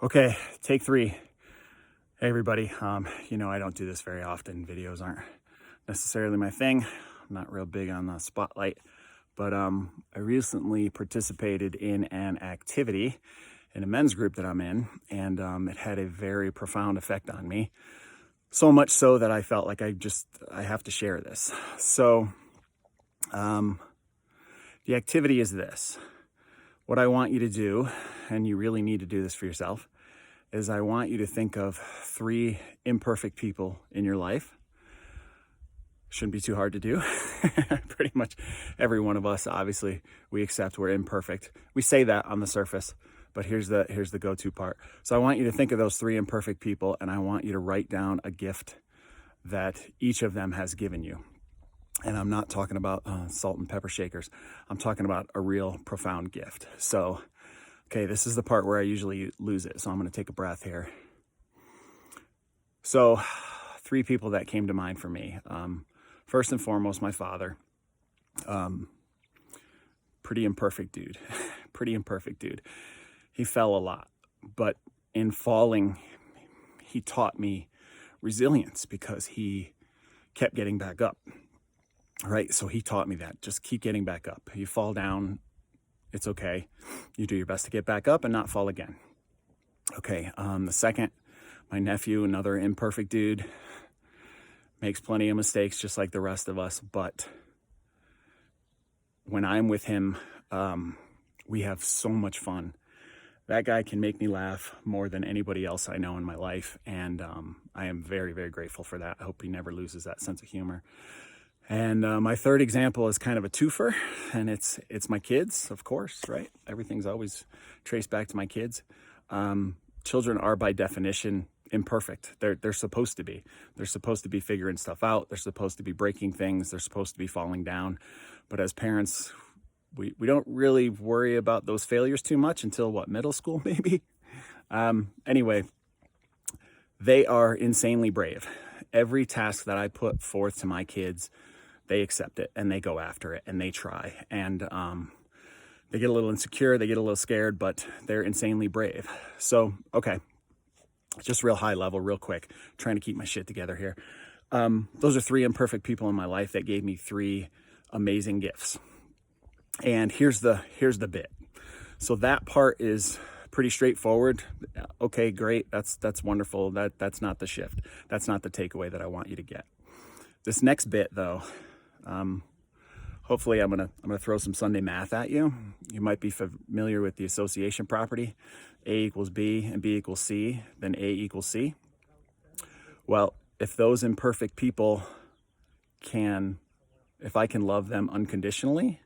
Okay, take three. Hey everybody, I don't do this very often. Videos aren't necessarily my thing. I'm not real big on the spotlight, but I recently participated in an activity in a men's group that I'm in, and it had a very profound effect on me. So much so that I felt like I have to share this. So the activity is this. What I want you to do, and you really need to do this for yourself, is I want you to think of 3 imperfect people in your life. Shouldn't be too hard to do. Pretty much every one of us, obviously, we accept we're imperfect. We say that on the surface, but here's the go-to part. So I want you to think of those 3 imperfect people, and I want you to write down a gift that each of them has given you. And I'm not talking about salt and pepper shakers. I'm talking about a real profound gift. So, okay, this is the part where I usually lose it. So I'm going to take a breath here. So 3 people that came to mind for me. First and foremost, my father. Pretty imperfect dude. Pretty imperfect dude. He fell a lot, but in falling, he taught me resilience because he kept getting back up. Right? So he taught me that. Just keep getting back up. You fall down, it's okay. You do your best to get back up and not fall again. Okay, the second, my nephew, another imperfect dude, makes plenty of mistakes just like the rest of us, but when I'm with him, we have so much fun. That guy can make me laugh more than anybody else I know in my life, and I am very, very grateful for that. I hope he never loses that sense of humor. And my third example is kind of a twofer, and it's my kids, of course, right? Everything's always traced back to my kids. Children are by definition imperfect. They're supposed to be. They're supposed to be figuring stuff out. They're supposed to be breaking things. They're supposed to be falling down. But as parents, we don't really worry about those failures too much until middle school maybe? Anyway, they are insanely brave. Every task that I put forth to my kids, they accept it and they go after it and they try. And they get a little insecure, they get a little scared, but they're insanely brave. So, okay, just real high level, real quick, trying to keep my shit together here. Those are 3 imperfect people in my life that gave me 3 amazing gifts. And here's the bit. So that part is pretty straightforward. Okay, great. That's wonderful. That's not the shift. That's not the takeaway that I want you to get. This next bit, though, hopefully I'm gonna throw some Sunday math at you. You might be familiar with the association property. A equals B and B equals C, then A equals C. Well, if those imperfect people if I can love them unconditionally,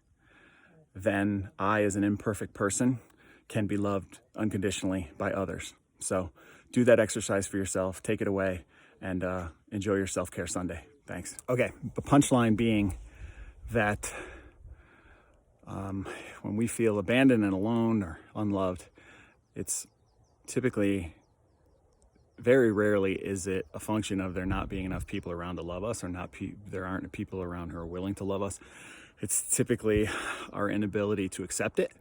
then I, as an imperfect person, can be loved unconditionally by others. So do that exercise for yourself, take it away, and enjoy your self-care Sunday. Thanks. Okay, the punchline being that when we feel abandoned and alone or unloved, it's typically, very rarely is it a function of there not being enough people around to love us, or there aren't people around who are willing to love us. It's typically our inability to accept it.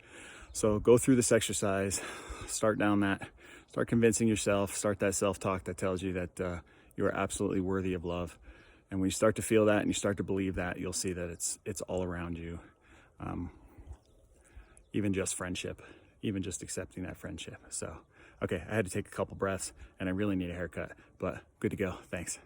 So go through this exercise, start convincing yourself, start that self-talk that tells you that you are absolutely worthy of love. And when you start to feel that and you start to believe that, you'll see that it's all around you. Even just friendship, even just accepting that friendship. So, okay, I had to take a couple breaths and I really need a haircut, but good to go. Thanks.